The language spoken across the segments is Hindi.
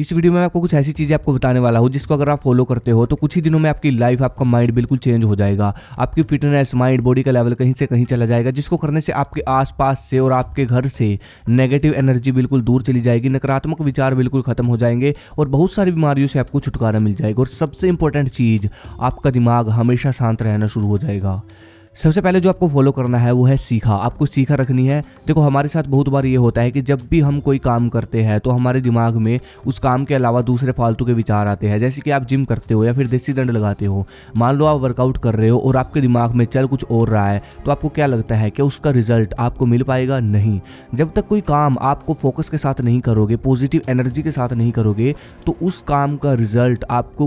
इस वीडियो में आपको कुछ ऐसी चीजें आपको बताने वाला हूँ जिसको अगर आप फॉलो करते हो तो कुछ ही दिनों में आपकी लाइफ, आपका माइंड बिल्कुल चेंज हो जाएगा। आपकी फिटनेस, माइंड, बॉडी का लेवल कहीं से कहीं चला जाएगा, जिसको करने से आपके आसपास से और आपके घर से नेगेटिव एनर्जी बिल्कुल दूर चली जाएगी, नकारात्मक विचार बिल्कुल खत्म हो जाएंगे और बहुत सारी बीमारियों से आपको छुटकारा मिल जाएगा। और सबसे इंपॉर्टेंट चीज, आपका दिमाग हमेशा शांत रहना शुरू हो जाएगा। सबसे पहले जो आपको फॉलो करना है वो है सीखा। आपको सीखा रखनी है। देखो, हमारे साथ बहुत बार ये होता है कि जब भी हम कोई काम करते हैं तो हमारे दिमाग में उस काम के अलावा दूसरे फालतू के विचार आते हैं। जैसे कि आप जिम करते हो या फिर देसी दंड लगाते हो, मान लो आप वर्कआउट कर रहे हो और आपके दिमाग में चल कुछ और रहा है, तो आपको क्या लगता है कि उसका रिजल्ट आपको मिल पाएगा? नहीं। जब तक कोई काम आपको फोकस के साथ नहीं करोगे, पॉजिटिव एनर्जी के साथ नहीं करोगे, तो उस काम का रिजल्ट आपको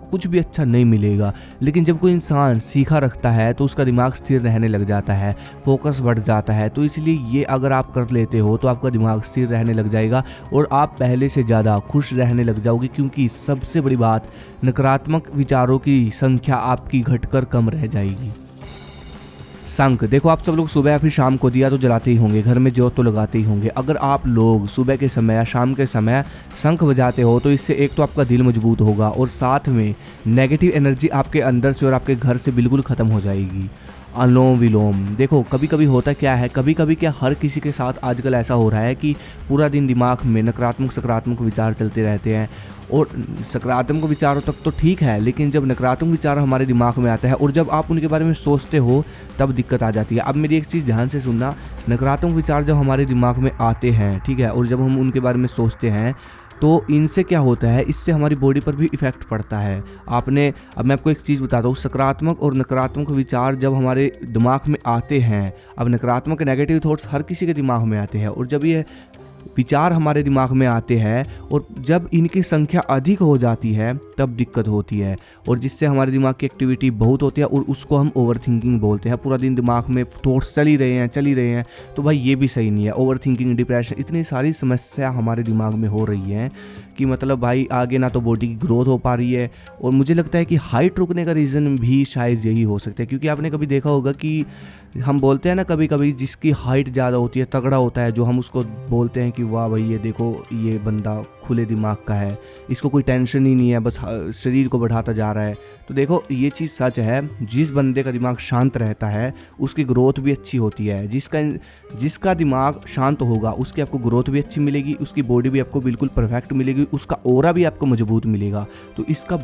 कुछ भी अच्छा नहीं मिलेगा। लेकिन जब कोई इंसान सीखा रखता है तो उसका दिमाग स्थिर रहने लग जाता है, फोकस बढ़ जाता है। तो इसलिए ये अगर आप कर लेते हो तो आपका दिमाग स्थिर रहने लग जाएगा और आप पहले से ज़्यादा खुश रहने लग जाओगे। क्योंकि सबसे बड़ी बात, नकारात्मक विचारों की संख्या आपकी घटकर कम रह जाएगी। शंख, देखो आप सब लोग सुबह या फिर शाम को दिया तो जलाते ही होंगे, घर में ज्योत तो लगाते ही होंगे। अगर आप लोग सुबह के समय या शाम के समय शंख बजाते हो तो इससे एक तो आपका दिल मजबूत होगा और साथ में नेगेटिव एनर्जी आपके अंदर से और आपके घर से बिल्कुल ख़त्म हो जाएगी। अनुलोम विलोम, देखो कभी कभी होता क्या है, कभी कभी क्या हर किसी के साथ आजकल ऐसा हो रहा है कि पूरा दिन दिमाग में नकारात्मक सकारात्मक विचार चलते रहते हैं। और सकारात्मक विचारों तक तो ठीक है, लेकिन जब नकारात्मक विचार हमारे दिमाग में आता है और जब आप उनके बारे में सोचते हो तब दिक्कत आ जाती है। अब मेरी एक चीज़ ध्यान से सुनना, नकारात्मक विचार जब हमारे दिमाग में आते हैं, ठीक है, और जब हम उनके बारे में सोचते हैं तो इनसे क्या होता है, इससे हमारी बॉडी पर भी इफ़ेक्ट पड़ता है। अब मैं आपको एक चीज़ बताता हूँ, सकारात्मक और नकारात्मक विचार जब हमारे दिमाग में आते हैं, अब नकारात्मक नेगेटिव थॉट्स हर किसी के दिमाग में आते हैं, और जब ये विचार हमारे दिमाग में आते हैं और जब इनकी संख्या अधिक हो जाती है तब दिक्कत होती है, और जिससे हमारे दिमाग की एक्टिविटी बहुत होती है और उसको हम ओवर थिंकिंग बोलते हैं। पूरा दिन दिमाग में थॉट्स चल ही रहे हैं, तो भाई ये भी सही नहीं है। ओवर थिंकिंग, डिप्रेशन, इतनी सारी समस्या हमारे दिमाग में हो रही हैं कि मतलब भाई आगे ना तो बॉडी की ग्रोथ हो पा रही है। और मुझे लगता है कि हाइट रुकने का रीज़न भी शायद यही हो सकता है, क्योंकि आपने कभी देखा होगा कि हम बोलते हैं ना कभी कभी, जिसकी हाइट ज़्यादा होती है, तगड़ा होता है, जो हम उसको बोलते हैं कि वाह भाई ये देखो ये बंदा खुले दिमाग का है, इसको कोई टेंशन ही नहीं है, बस शरीर को बढ़ाता जा रहा है। तो देखो ये चीज़ सच है, जिस बंदे का दिमाग शांत रहता है उसकी ग्रोथ भी अच्छी होती है। जिसका दिमाग शांत होगा उसकी आपको ग्रोथ भी अच्छी मिलेगी, उसकी बॉडी भी आपको बिल्कुल परफेक्ट मिलेगी, उसका ऑरा भी आपको मजबूत मिलेगा। तो इसका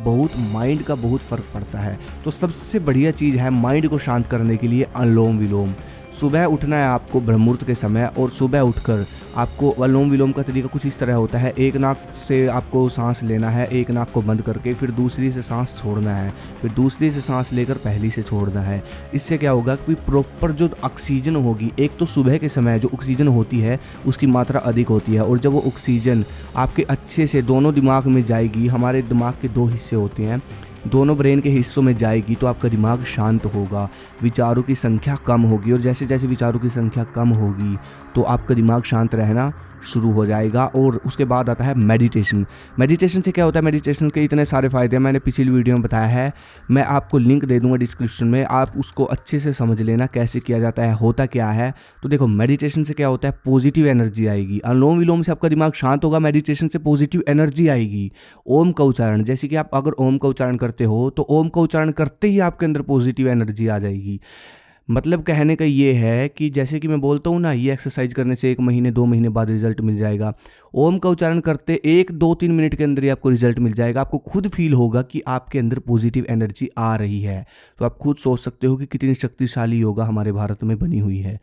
माइंड का बहुत फ़र्क पड़ता है। तो सबसे बढ़िया चीज़ है माइंड को शांत करने के लिए अनुलोम विलोम। सुबह उठना है आपको ब्रह्म मुहूर्त के समय, और सुबह उठकर आपको अनुलोम विलोम का तरीका कुछ इस तरह होता है। एक नाक से आपको सांस लेना है, एक नाक को बंद करके, फिर दूसरी से सांस छोड़ना है, फिर दूसरी से सांस लेकर पहली से छोड़ना है। इससे क्या होगा कि प्रॉपर जो ऑक्सीजन होगी, एक तो सुबह के समय जो ऑक्सीजन होती है उसकी मात्रा अधिक होती है, और जब वो ऑक्सीजन आपके अच्छे से दोनों दिमाग में जाएगी, हमारे दिमाग के दो हिस्से होते हैं, दोनों ब्रेन के हिस्सों में जाएगी, तो आपका दिमाग शांत होगा, विचारों की संख्या कम होगी, और जैसे जैसे विचारों की संख्या कम होगी तो आपका दिमाग शांत रहना शुरू हो जाएगा। और उसके बाद आता है मेडिटेशन। मेडिटेशन से क्या होता है, मेडिटेशन के इतने सारे फ़ायदे हैं, मैंने पिछली वीडियो में बताया है, मैं आपको लिंक दे दूंगा डिस्क्रिप्शन में, आप उसको अच्छे से समझ लेना कैसे किया जाता है, होता क्या है। तो देखो मेडिटेशन से क्या होता है, पॉजिटिव एनर्जी आएगी। अनुलोम विलोम से आपका दिमाग शांत होगा, मेडिटेशन से पॉजिटिव एनर्जी आएगी। ओम का उच्चारण, जैसे कि आप अगर ओम का उच्चारण करते हो तो ओम का उच्चारण करते ही आपके अंदर पॉजिटिव एनर्जी आ जाएगी। मतलब कहने का ये है कि जैसे कि मैं बोलता हूँ ना, ये एक्सरसाइज करने से 1 महीने 2 महीने बाद रिजल्ट मिल जाएगा। ओम का उच्चारण करते 1-2-3 मिनट के अंदर ही आपको रिजल्ट मिल जाएगा। आपको खुद फील होगा कि आपके अंदर पॉजिटिव एनर्जी आ रही है। तो आप खुद सोच सकते हो कि कितनी शक्तिशाली योगा हमारे भारत में बनी हुई है।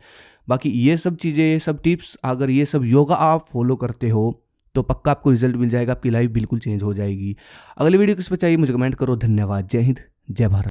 बाकी ये सब चीज़ें, ये सब टिप्स, अगर ये सब योगा आप फॉलो करते हो तो पक्का आपको रिजल्ट मिल जाएगा, आपकी लाइफ बिल्कुल चेंज हो जाएगी। अगली वीडियो किस पर चाहिए मुझे कमेंट करो। धन्यवाद। जय हिंद, जय भारत।